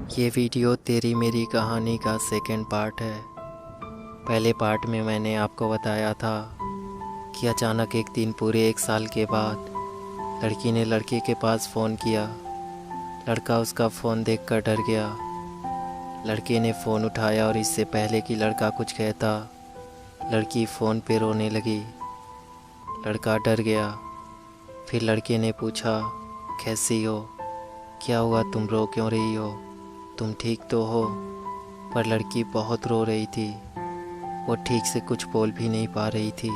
ये वीडियो तेरी मेरी कहानी का सेकंड पार्ट है। पहले पार्ट में मैंने आपको बताया था कि अचानक एक दिन पूरे 1 साल के बाद लड़की ने लड़के के पास फ़ोन किया। लड़का उसका फ़ोन देखकर डर गया। लड़के ने फ़ोन उठाया और इससे पहले कि लड़का कुछ कहता, लड़की फ़ोन पे रोने लगी। लड़का डर गया। फिर लड़के ने पूछा, कैसी हो, क्या हुआ, तुम रो क्यों रही हो, तुम ठीक तो हो? पर लड़की बहुत रो रही थी। वो ठीक से कुछ बोल भी नहीं पा रही थी।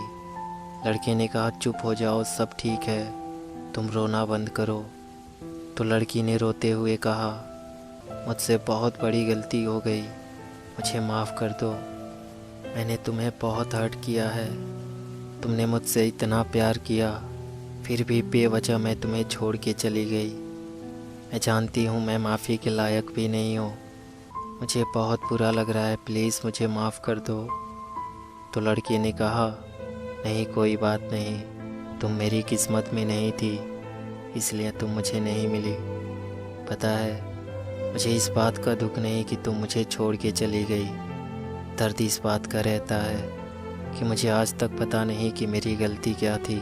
लड़के ने कहा, चुप हो जाओ, सब ठीक है, तुम रोना बंद करो। तो लड़की ने रोते हुए कहा, मुझसे बहुत बड़ी गलती हो गई, मुझे माफ़ कर दो। मैंने तुम्हें बहुत हर्ट किया है। तुमने मुझसे इतना प्यार किया, फिर भी बेवजह मैं तुम्हें छोड़ के चली गई। मैं जानती हूँ मैं माफ़ी के लायक भी नहीं हूँ। मुझे बहुत बुरा लग रहा है, प्लीज़ मुझे माफ़ कर दो। तो लड़की ने कहा, नहीं कोई बात नहीं, तुम मेरी किस्मत में नहीं थी, इसलिए तुम मुझे नहीं मिली। पता है, मुझे इस बात का दुख नहीं कि तुम मुझे छोड़ के चली गई। दर्द इस बात का रहता है कि मुझे आज तक पता नहीं कि मेरी गलती क्या थी,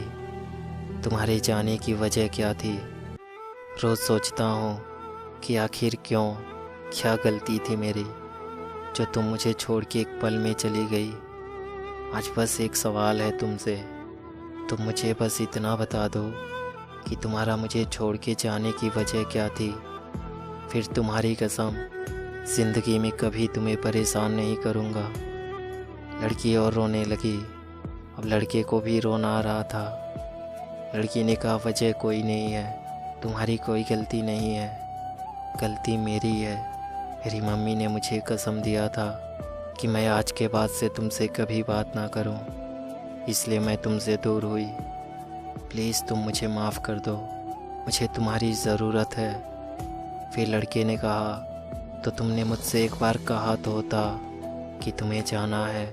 तुम्हारे जाने की वजह क्या थी। रोज़ सोचता हूँ कि आखिर क्यों, क्या गलती थी मेरी जो तुम मुझे छोड़ के एक पल में चली गई। आज बस एक सवाल है तुमसे, तुम मुझे बस इतना बता दो कि तुम्हारा मुझे छोड़ के जाने की वजह क्या थी। फिर तुम्हारी कसम, ज़िंदगी में कभी तुम्हें परेशान नहीं करूँगा। लड़की और रोने लगी। अब लड़के को भी रोना आ रहा था। लड़की ने कहा, वजह कोई नहीं है, तुम्हारी कोई गलती नहीं है, गलती मेरी है। मेरी मम्मी ने मुझे कसम दिया था कि मैं आज के बाद से तुमसे कभी बात ना करूं, इसलिए मैं तुमसे दूर हुई। प्लीज़ तुम मुझे माफ़ कर दो, मुझे तुम्हारी ज़रूरत है। फिर लड़के ने कहा, तो तुमने मुझसे एक बार कहा तो होता कि तुम्हें जाना है,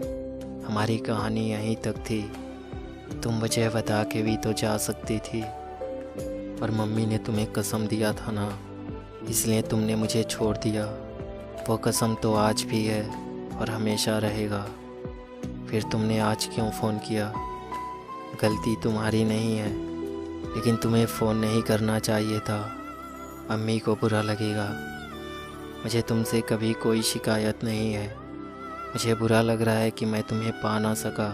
हमारी कहानी यहीं तक थी। तुम मुझे बता के भी तो जा सकती थी। पर मम्मी ने तुम्हें कसम दिया था ना, इसलिए तुमने मुझे छोड़ दिया। वो कसम तो आज भी है और हमेशा रहेगा। फिर तुमने आज क्यों फ़ोन किया? गलती तुम्हारी नहीं है, लेकिन तुम्हें फ़ोन नहीं करना चाहिए था, अम्मी को बुरा लगेगा। मुझे तुमसे कभी कोई शिकायत नहीं है। मुझे बुरा लग रहा है कि मैं तुम्हें पा ना सका,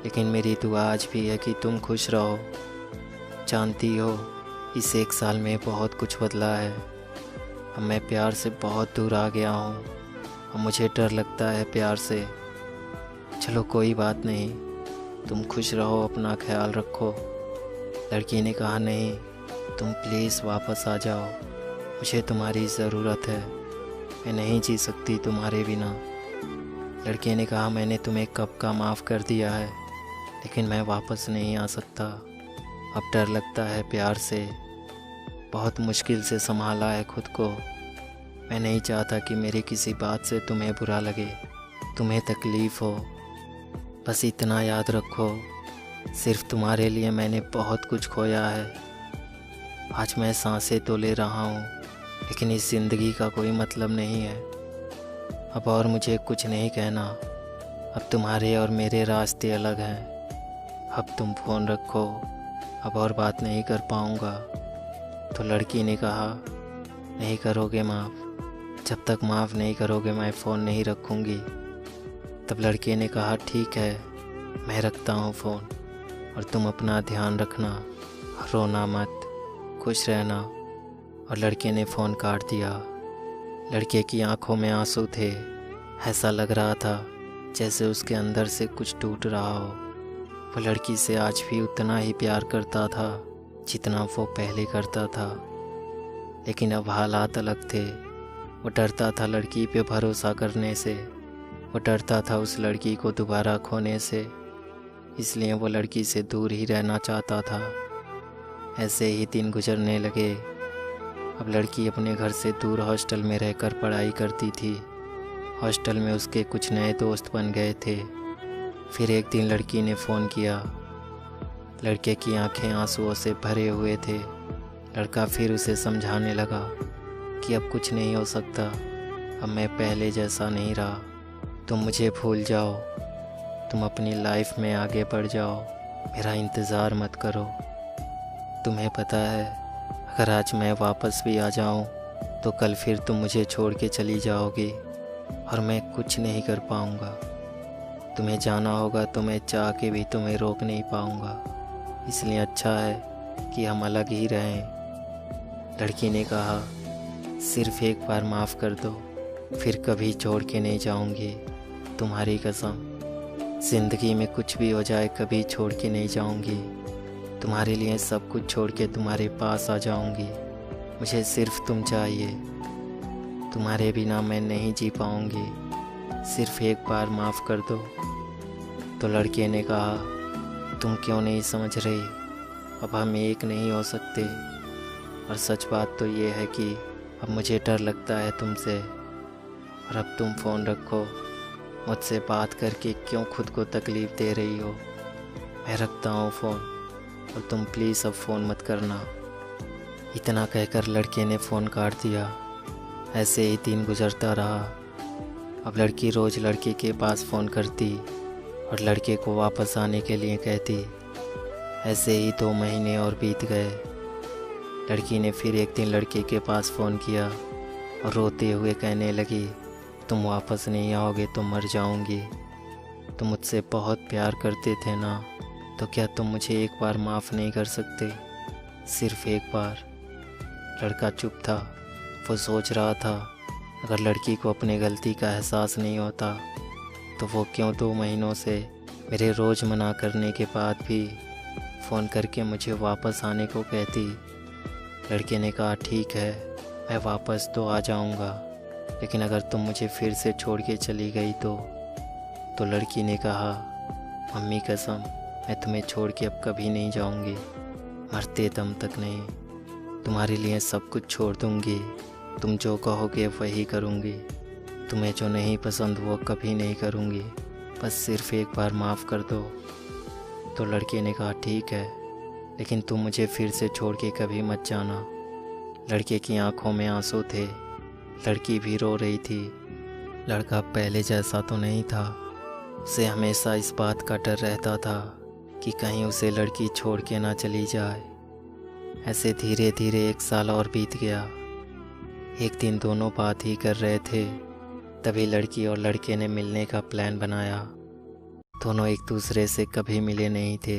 लेकिन मेरी दुआ आज भी है कि तुम खुश रहो। जानती हो, इस 1 साल में बहुत कुछ बदला है। अब मैं प्यार से बहुत दूर आ गया हूँ और मुझे डर लगता है प्यार से। चलो कोई बात नहीं, तुम खुश रहो, अपना ख्याल रखो। लड़की ने कहा, नहीं, तुम प्लीज़ वापस आ जाओ, मुझे तुम्हारी ज़रूरत है, मैं नहीं जी सकती तुम्हारे बिना। लड़के ने कहा, मैंने तुम्हें कब का माफ़ कर दिया है, लेकिन मैं वापस नहीं आ सकता। अब डर लगता है प्यार से, बहुत मुश्किल से संभाला है खुद को। मैं नहीं चाहता कि मेरी किसी बात से तुम्हें बुरा लगे, तुम्हें तकलीफ़ हो। बस इतना याद रखो, सिर्फ तुम्हारे लिए मैंने बहुत कुछ खोया है। आज मैं सांसें तो ले रहा हूँ, लेकिन इस ज़िंदगी का कोई मतलब नहीं है। अब और मुझे कुछ नहीं कहना, अब तुम्हारे और मेरे रास्ते अलग हैं। अब तुम फ़ोन रखो, अब और बात नहीं कर पाऊँगा। तो लड़की ने कहा, नहीं करोगे माफ़? जब तक माफ़ नहीं करोगे मैं फ़ोन नहीं रखूँगी। तब लड़के ने कहा, ठीक है, मैं रखता हूँ फ़ोन, और तुम अपना ध्यान रखना, रोना मत, खुश रहना। और लड़के ने फ़ोन काट दिया। लड़के की आंखों में आंसू थे। ऐसा लग रहा था जैसे उसके अंदर से कुछ टूट रहा हो। वो लड़की से आज भी उतना ही प्यार करता था जितना वो पहले करता था, लेकिन अब हालात अलग थे। वो डरता था लड़की पे भरोसा करने से, वो डरता था उस लड़की को दोबारा खोने से, इसलिए वो लड़की से दूर ही रहना चाहता था। ऐसे ही दिन गुजरने लगे। अब लड़की अपने घर से दूर हॉस्टल में रहकर पढ़ाई करती थी। हॉस्टल में उसके कुछ नए दोस्त बन गए थे। फिर एक दिन लड़की ने फ़ोन किया। लड़के की आंखें आंसुओं से भरे हुए थे। लड़का फिर उसे समझाने लगा, कि अब कुछ नहीं हो सकता, अब मैं पहले जैसा नहीं रहा। तुम मुझे भूल जाओ, तुम अपनी लाइफ में आगे बढ़ जाओ, मेरा इंतज़ार मत करो। तुम्हें पता है, अगर आज मैं वापस भी आ जाऊं तो कल फिर तुम मुझे छोड़ के चली जाओगी और मैं कुछ नहीं कर पाऊंगा। तुम्हें जाना होगा तो मैं चाह के भी तुम्हें रोक नहीं पाऊंगा, इसलिए अच्छा है कि हम अलग ही रहें। लड़की ने कहा, सिर्फ एक बार माफ़ कर दो, फिर कभी छोड़ के नहीं जाऊंगी, तुम्हारी कसम। ज़िंदगी में कुछ भी हो जाए कभी छोड़ के नहीं जाऊंगी, तुम्हारे लिए सब कुछ छोड़ के तुम्हारे पास आ जाऊंगी। मुझे सिर्फ तुम चाहिए, तुम्हारे बिना मैं नहीं जी पाऊंगी, सिर्फ एक बार माफ़ कर दो। तो लड़के ने कहा, तुम क्यों नहीं समझ रही, अब हम एक नहीं हो सकते। और सच बात तो ये है कि अब मुझे डर लगता है तुमसे। और अब तुम फ़ोन रखो, मुझसे बात करके क्यों खुद को तकलीफ़ दे रही हो। मैं रखता हूँ फ़ोन, और तुम प्लीज़ अब फ़ोन मत करना। इतना कहकर लड़के ने फ़ोन काट दिया। ऐसे ही दिन गुजरता रहा। अब लड़की रोज़ लड़के के पास फ़ोन करती और लड़के को वापस आने के लिए कहती। ऐसे ही 2 महीने और बीत गए। लड़की ने फिर एक दिन लड़के के पास फ़ोन किया और रोते हुए कहने लगी, तुम वापस नहीं आओगे तो मर जाऊंगी। तुम मुझसे बहुत प्यार करते थे ना, तो क्या तुम मुझे एक बार माफ़ नहीं कर सकते, सिर्फ एक बार। लड़का चुप था। वो सोच रहा था, अगर लड़की को अपनी गलती का एहसास नहीं होता तो वो क्यों 2 महीनों से मेरे रोज़ मना करने के बाद भी फ़ोन करके मुझे वापस आने को कहती। लड़के ने कहा, ठीक है, मैं वापस तो आ जाऊंगा, लेकिन अगर तुम मुझे फिर से छोड़ के चली गई तो लड़की ने कहा, मम्मी कसम, मैं तुम्हें छोड़ के अब कभी नहीं जाऊंगी, मरते दम तक नहीं। तुम्हारे लिए सब कुछ छोड़ दूंगी, तुम जो कहोगे वही करूंगी, तुम्हें जो नहीं पसंद वो कभी नहीं करूंगी, बस सिर्फ एक बार माफ़ कर दो। तो लड़के ने कहा, ठीक है, लेकिन तुम मुझे फिर से छोड़ के कभी मत जाना। लड़के की आंखों में आंसू थे, लड़की भी रो रही थी। लड़का पहले जैसा तो नहीं था। उसे हमेशा इस बात का डर रहता था कि कहीं उसे लड़की छोड़ के ना चली जाए। ऐसे धीरे धीरे 1 साल और बीत गया। एक दिन दोनों बात ही कर रहे थे, तभी लड़की और लड़के ने मिलने का प्लान बनाया। दोनों एक दूसरे से कभी मिले नहीं थे।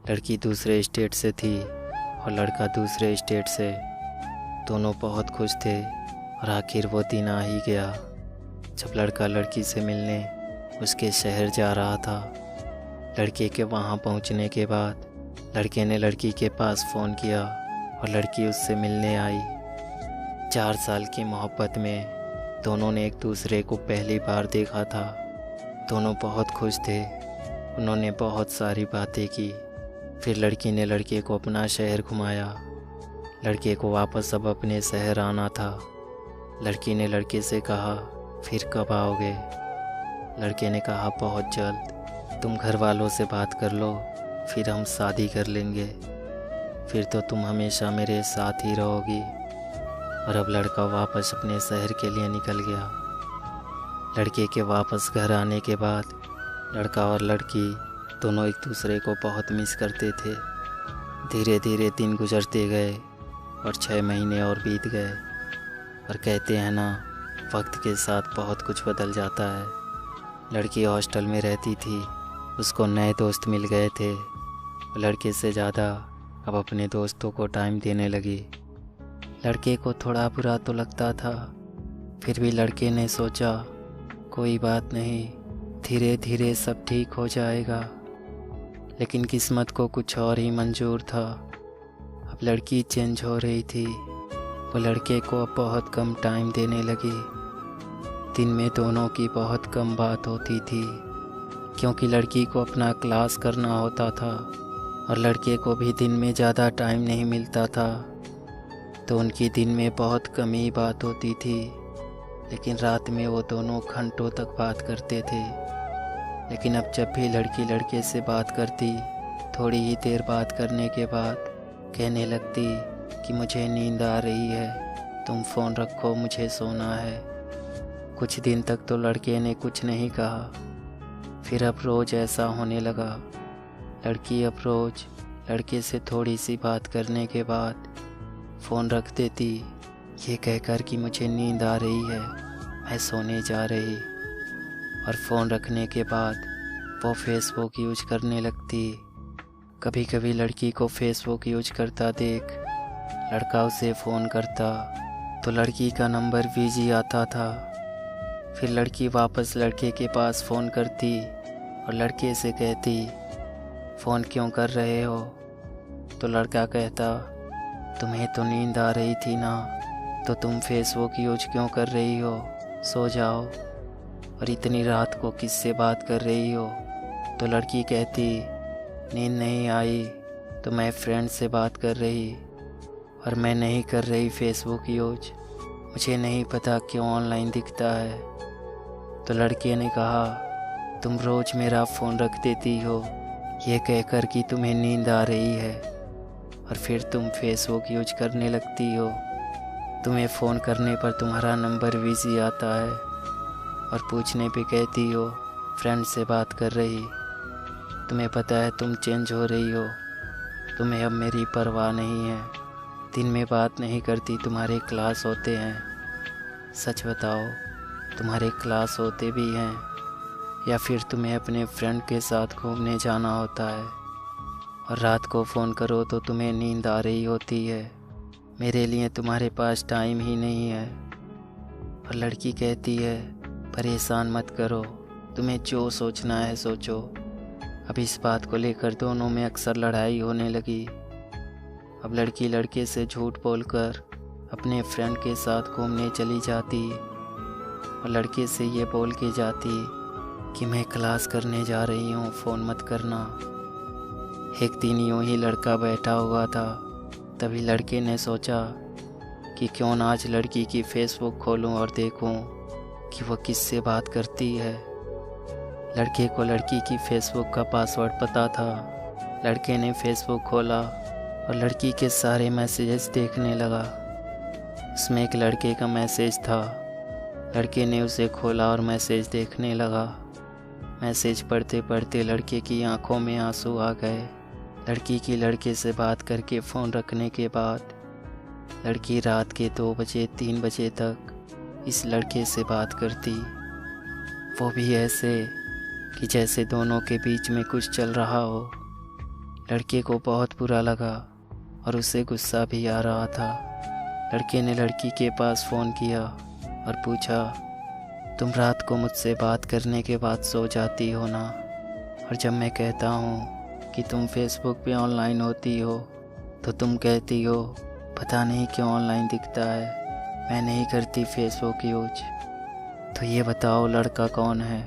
लड़की दूसरे स्टेट से थी और लड़का दूसरे स्टेट से। दोनों बहुत खुश थे और आखिर वो दिन आ ही गया जब लड़का लड़की से मिलने उसके शहर जा रहा था। लड़के के वहाँ पहुँचने के बाद लड़के ने लड़की के पास फ़ोन किया और लड़की उससे मिलने आई। 4 साल की मोहब्बत में दोनों ने एक दूसरे को पहली बार देखा था। दोनों बहुत खुश थे। उन्होंने बहुत सारी बातें की। फिर लड़की ने लड़के को अपना शहर घुमाया। लड़के को वापस अब अपने शहर आना था। लड़की ने लड़के से कहा, फिर कब आओगे? लड़के ने कहा, बहुत जल्द। तुम घर वालों से बात कर लो, फिर हम शादी कर लेंगे, फिर तो तुम हमेशा मेरे साथ ही रहोगी। और अब लड़का वापस अपने शहर के लिए निकल गया। लड़के के वापस घर आने के बाद लड़का और लड़की दोनों एक दूसरे को बहुत मिस करते थे। धीरे धीरे दिन गुजरते गए और 6 महीने और बीत गए। और कहते हैं ना, वक्त के साथ बहुत कुछ बदल जाता है। लड़की हॉस्टल में रहती थी, उसको नए दोस्त मिल गए थे। लड़के से ज़्यादा अब अपने दोस्तों को टाइम देने लगी। लड़के को थोड़ा बुरा तो लगता था, फिर भी लड़के ने सोचा, कोई बात नहीं, धीरे धीरे सब ठीक हो जाएगा। लेकिन किस्मत को कुछ और ही मंजूर था। अब लड़की चेंज हो रही थी। वो लड़के को अब बहुत कम टाइम देने लगी। दिन में दोनों की बहुत कम बात होती थी, क्योंकि लड़की को अपना क्लास करना होता था और लड़के को भी दिन में ज़्यादा टाइम नहीं मिलता था। तो उनकी दिन में बहुत कम ही बात होती थी, लेकिन रात में वो दोनों घंटों तक बात करते थे। लेकिन अब जब भी लड़की लड़के से बात करती, थोड़ी ही देर बात करने के बाद कहने लगती कि मुझे नींद आ रही है, तुम फ़ोन रखो, मुझे सोना है। कुछ दिन तक तो लड़के ने कुछ नहीं कहा, फिर अब रोज़ ऐसा होने लगा। लड़की अब रोज़ लड़के से थोड़ी सी बात करने के बाद फ़ोन रख देती, ये कहकर कि मुझे नींद आ रही है, मैं सोने जा रही। और फ़ोन रखने के बाद वो फेसबुक यूज करने लगती। कभी कभी लड़की को फेसबुक यूज करता देख लड़का उसे फ़ोन करता तो लड़की का नंबर बिजी आता था। फिर लड़की वापस लड़के के पास फ़ोन करती और लड़के से कहती, फ़ोन क्यों कर रहे हो? तो लड़का कहता, तुम्हें तो नींद आ रही थी ना, तो तुम फेसबुक यूज क्यों कर रही हो? सो जाओ। और इतनी रात को किससे बात कर रही हो? तो लड़की कहती, नींद नहीं आई तो मैं फ्रेंड से बात कर रही, और मैं नहीं कर रही फेसबुक यूज, मुझे नहीं पता क्यों ऑनलाइन दिखता है। तो लड़के ने कहा, तुम रोज़ मेरा फ़ोन रख देती हो ये कहकर कि तुम्हें नींद आ रही है, और फिर तुम फेसबुक यूज करने लगती हो। तुम्हें फ़ोन करने पर तुम्हारा नंबर बिजी आता है और पूछने पे कहती हो फ्रेंड से बात कर रही। तुम्हें पता है तुम चेंज हो रही हो, तुम्हें अब मेरी परवाह नहीं है। दिन में बात नहीं करती, तुम्हारे क्लास होते हैं। सच बताओ, तुम्हारे क्लास होते भी हैं या फिर तुम्हें अपने फ्रेंड के साथ घूमने जाना होता है? और रात को फ़ोन करो तो तुम्हें नींद आ रही होती है, मेरे लिए तुम्हारे पास टाइम ही नहीं है। और लड़की कहती है, परेशान मत करो, तुम्हें जो सोचना है सोचो। अब इस बात को लेकर दोनों में अक्सर लड़ाई होने लगी। अब लड़की लड़के से झूठ बोलकर अपने फ्रेंड के साथ घूमने चली जाती और लड़के से ये बोल के जाती कि मैं क्लास करने जा रही हूँ, फ़ोन मत करना। एक दिन यूँ ही लड़का बैठा हुआ था, तभी लड़के ने सोचा कि क्यों ना आज लड़की की फेसबुक खोलूँ और देखूँ कि वो किससे बात करती है। लड़के को लड़की की फेसबुक का पासवर्ड पता था। लड़के ने फेसबुक खोला और लड़की के सारे मैसेजेस देखने लगा। उसमें एक लड़के का मैसेज था। लड़के ने उसे खोला और मैसेज देखने लगा। मैसेज पढ़ते पढ़ते लड़के की आंखों में आंसू आ गए। लड़की की लड़के से बात करके फ़ोन रखने के बाद लड़की रात के 2 बजे 3 बजे तक इस लड़के से बात करती, वो भी ऐसे कि जैसे दोनों के बीच में कुछ चल रहा हो। लड़के को बहुत बुरा लगा और उसे गुस्सा भी आ रहा था। लड़के ने लड़की के पास फ़ोन किया और पूछा, तुम रात को मुझसे बात करने के बाद सो जाती हो ना? और जब मैं कहता हूँ कि तुम फेसबुक पे ऑनलाइन होती हो तो तुम कहती हो पता नहीं क्यों ऑनलाइन दिखता है, मैं नहीं करती फेसबुक यूज। तो ये बताओ लड़का कौन है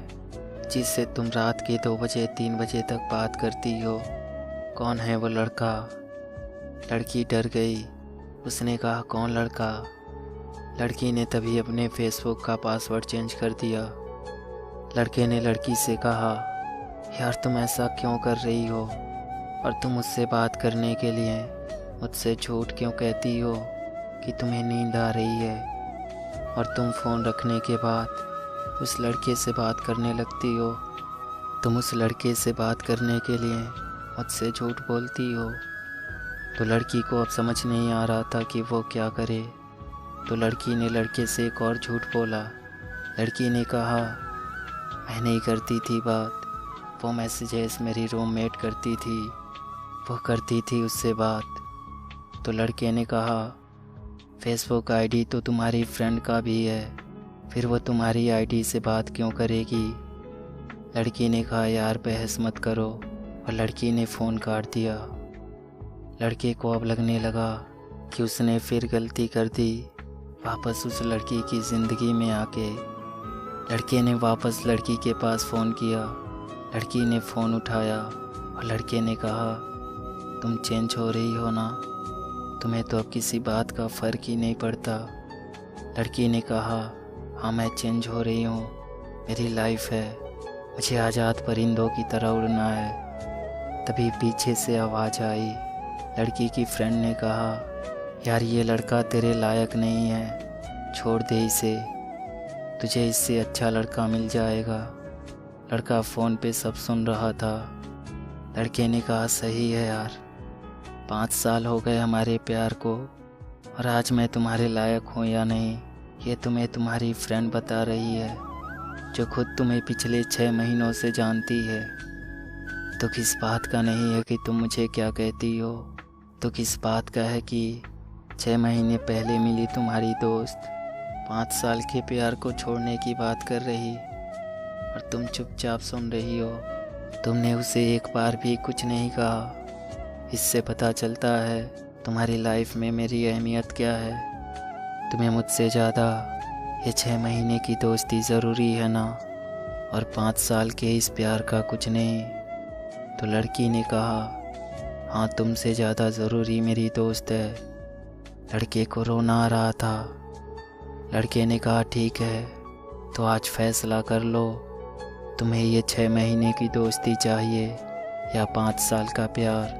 जिससे तुम रात के 2 बजे 3 बजे तक बात करती हो? कौन है वो लड़का? लड़की डर गई। उसने कहा, कौन लड़का? लड़की ने तभी अपने फेसबुक का पासवर्ड चेंज कर दिया। लड़के ने लड़की से कहा, यार तुम ऐसा क्यों कर रही हो? और तुम मुझसे बात करने के लिए मुझसे झूठ क्यों कहती हो कि तुम्हें नींद आ रही है? और तुम फ़ोन रखने के बाद उस लड़के से बात करने लगती हो। तुम उस लड़के से बात करने के लिए मुझसे झूठ बोलती हो। तो लड़की को अब समझ नहीं आ रहा था कि वो क्या करे। तो लड़की ने लड़के से एक और झूठ बोला। लड़की ने कहा, मैं नहीं करती थी बात, वो मैसेजेस मेरी रूममेट करती थी, वो करती थी उससे बात। तो लड़के ने कहा, फेसबुक आईडी तो तुम्हारी फ्रेंड का भी है, फिर वो तुम्हारी आईडी से बात क्यों करेगी? लड़की ने कहा, यार बहस मत करो, और लड़की ने फ़ोन काट दिया। लड़के को अब लगने लगा कि उसने फिर गलती कर दी वापस उस लड़की की ज़िंदगी में आके। लड़के ने वापस लड़की के पास फ़ोन किया। लड़की ने फ़ोन उठाया और लड़के ने कहा, तुम चेंज हो रही हो ना? तुम्हें तो अब किसी बात का फ़र्क ही नहीं पड़ता। लड़की ने कहा, हाँ मैं चेंज हो रही हूँ, मेरी लाइफ है, मुझे आज़ाद परिंदों की तरह उड़ना है। तभी पीछे से आवाज़ आई। लड़की की फ्रेंड ने कहा, यार ये लड़का तेरे लायक नहीं है, छोड़ दे इसे, तुझे इससे अच्छा लड़का मिल जाएगा। लड़का फ़ोन पे सब सुन रहा था। लड़के ने कहा सही है यार, 5 साल हो गए हमारे प्यार को, और आज मैं तुम्हारे लायक हूँ या नहीं ये तुम्हें तुम्हारी फ्रेंड बता रही है, जो खुद तुम्हें पिछले 6 महीनों से जानती है। दुख इस बात का नहीं है कि तुम मुझे क्या कहती हो, दुख इस बात का है कि 6 महीने पहले मिली तुम्हारी दोस्त 5 साल के प्यार को छोड़ने की बात कर रही, और तुम चुपचाप सुन रही हो। तुमने उसे एक बार भी कुछ नहीं कहा। इससे पता चलता है तुम्हारी लाइफ में मेरी अहमियत क्या है। तुम्हें मुझसे ज़्यादा ये 6 महीने की दोस्ती ज़रूरी है ना, और 5 साल के इस प्यार का कुछ नहीं। तो लड़की ने कहा हाँ, तुमसे ज़्यादा ज़रूरी मेरी दोस्त है। लड़के को रोना आ रहा था। लड़के ने कहा ठीक है, तो आज फैसला कर लो, तुम्हें ये 6 महीने की दोस्ती चाहिए या 5 साल का प्यार।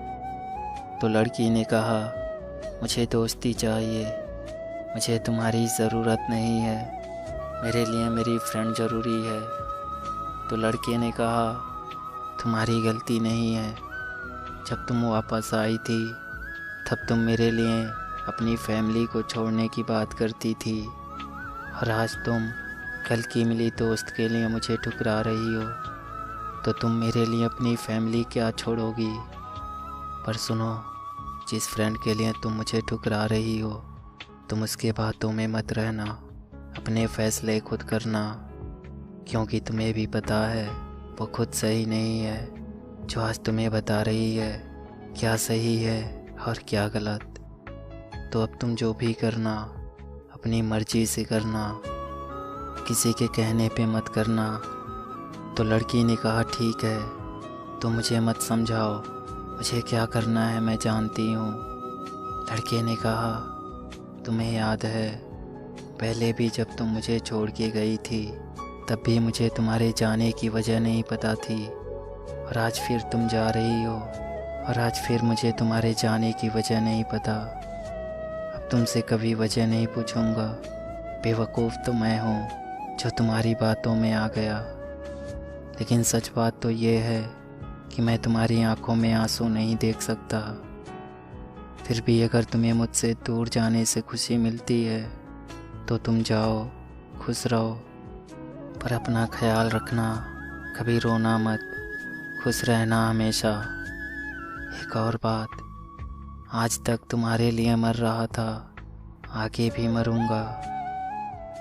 तो लड़की ने कहा मुझे दोस्ती चाहिए, मुझे तुम्हारी ज़रूरत नहीं है, मेरे लिए मेरी फ्रेंड ज़रूरी है। तो लड़के ने कहा तुम्हारी गलती नहीं है, जब तुम वापस आई थी तब तुम मेरे लिए अपनी फैमिली को छोड़ने की बात करती थी, और आज तुम कल की मिली दोस्त के लिए मुझे ठुकरा रही हो। तो तुम मेरे लिए अपनी फैमिली क्या छोड़ोगी? पर सुनो, जिस फ्रेंड के लिए तुम मुझे ठुकरा रही हो, तुम उसके बातों में मत रहना, अपने फैसले खुद करना, क्योंकि तुम्हें भी पता है वो खुद सही नहीं है। जो आज तुम्हें बता रही है क्या सही है और क्या गलत। तो अब तुम जो भी करना अपनी मर्जी से करना, किसी के कहने पे मत करना। तो लड़की ने कहा ठीक है, तो मुझे मत समझाओ, मुझे क्या करना है मैं जानती हूँ। लड़के ने कहा तुम्हें याद है पहले भी जब तुम मुझे छोड़ के गई थी, तब भी मुझे तुम्हारे जाने की वजह नहीं पता थी, और आज फिर तुम जा रही हो, और आज फिर मुझे तुम्हारे जाने की वजह नहीं पता। अब तुमसे कभी वजह नहीं पूछूंगा, बेवकूफ़ तो मैं हूँ जो तुम्हारी बातों में आ गया। लेकिन सच बात तो ये है कि मैं तुम्हारी आंखों में आंसू नहीं देख सकता। फिर भी अगर तुम्हें मुझसे दूर जाने से खुशी मिलती है तो तुम जाओ, खुश रहो, पर अपना ख्याल रखना, कभी रोना मत, खुश रहना हमेशा। एक और बात, आज तक तुम्हारे लिए मर रहा था, आगे भी मरूंगा।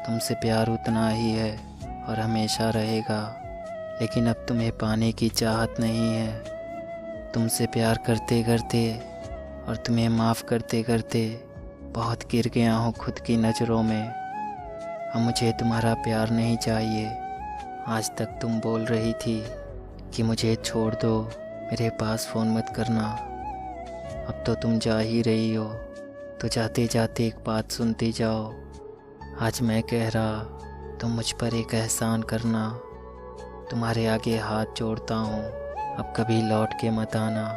तुमसे प्यार उतना ही है और हमेशा रहेगा, लेकिन अब तुम्हें पाने की चाहत नहीं है। तुमसे प्यार करते करते और तुम्हें माफ़ करते करते बहुत गिर गया हूँ खुद की नज़रों में। अब मुझे तुम्हारा प्यार नहीं चाहिए। आज तक तुम बोल रही थी कि मुझे छोड़ दो, मेरे पास फ़ोन मत करना। अब तो तुम जा ही रही हो, तो जाते जाते एक बात सुनती जाओ। आज मैं कह रहा, तुम मुझ पर एक एहसान करना, तुम्हारे आगे हाथ जोड़ता हूँ, अब कभी लौट के मत आना,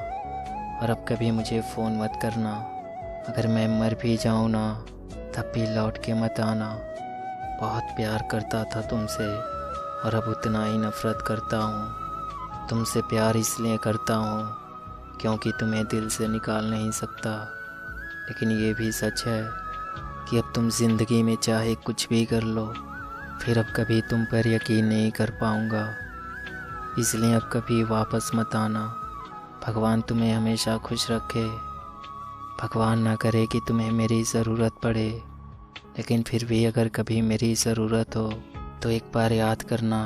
और अब कभी मुझे फ़ोन मत करना। अगर मैं मर भी जाऊँ ना, तब भी लौट के मत आना। बहुत प्यार करता था तुमसे, और अब उतना ही नफ़रत करता हूँ। तुमसे प्यार इसलिए करता हूँ क्योंकि तुम्हें दिल से निकाल नहीं सकता, लेकिन ये भी सच है कि अब तुम ज़िंदगी में चाहे कुछ भी कर लो, फिर अब कभी तुम पर यकीन नहीं कर पाऊँगा। इसलिए अब कभी वापस मत आना। भगवान तुम्हें हमेशा खुश रखे। भगवान ना करे कि तुम्हें मेरी ज़रूरत पड़े, लेकिन फिर भी अगर कभी मेरी ज़रूरत हो तो एक बार याद करना,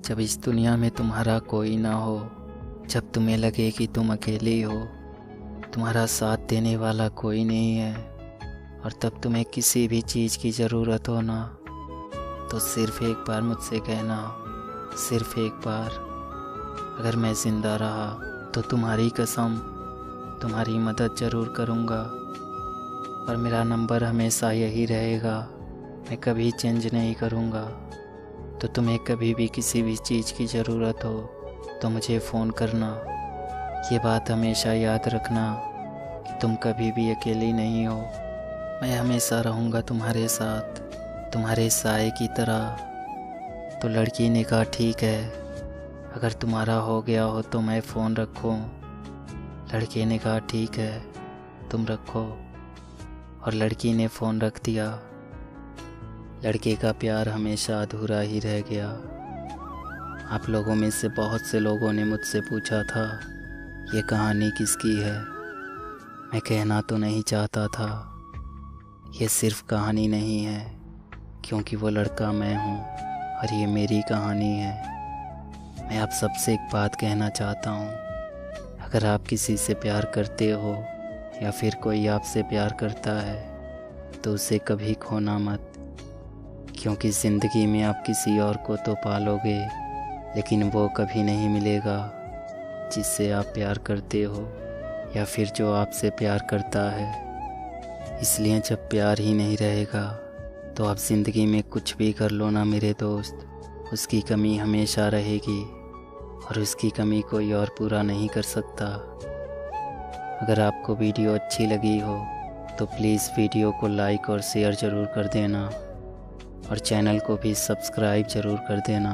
जब इस दुनिया में तुम्हारा कोई ना हो, जब तुम्हें लगे कि तुम अकेली हो, तुम्हारा साथ देने वाला कोई नहीं है, और तब तुम्हें किसी भी चीज़ की ज़रूरत हो ना, तो सिर्फ़ एक बार मुझसे कहना, सिर्फ़ एक बार। अगर मैं ज़िंदा रहा तो तुम्हारी कसम तुम्हारी मदद ज़रूर करूँगा, और मेरा नंबर हमेशा यही रहेगा, मैं कभी चेंज नहीं करूँगा। तो तुम्हें कभी भी किसी भी चीज़ की ज़रूरत हो तो मुझे फ़ोन करना। ये बात हमेशा याद रखना कि तुम कभी भी अकेली नहीं हो। मैं हमेशा रहूँगा तुम्हारे साथ, तुम्हारे साए की तरह। तो लड़की ने कहा ठीक है, अगर तुम्हारा हो गया हो तो मैं फ़ोन रखूँ। लड़के ने कहा ठीक है, तुम रखो। और लड़की ने फ़ोन रख दिया। लड़के का प्यार हमेशा अधूरा ही रह गया। आप लोगों में से बहुत से लोगों ने मुझसे पूछा था ये कहानी किसकी है। मैं कहना तो नहीं चाहता था, ये सिर्फ कहानी नहीं है, क्योंकि वो लड़का मैं हूँ और ये मेरी कहानी है। मैं आप सबसे एक बात कहना चाहता हूँ, अगर आप किसी से प्यार करते हो या फिर कोई आपसे प्यार करता है तो उसे कभी खोना मत, क्योंकि ज़िंदगी में आप किसी और को तो पालोगे लेकिन वो कभी नहीं मिलेगा जिससे आप प्यार करते हो या फिर जो आपसे प्यार करता है। इसलिए जब प्यार ही नहीं रहेगा तो आप ज़िंदगी में कुछ भी कर लो ना मेरे दोस्त, उसकी कमी हमेशा रहेगी और उसकी कमी कोई और पूरा नहीं कर सकता। अगर आपको वीडियो अच्छी लगी हो तो प्लीज़ वीडियो को लाइक और शेयर ज़रूर कर देना और चैनल को भी सब्सक्राइब ज़रूर कर देना।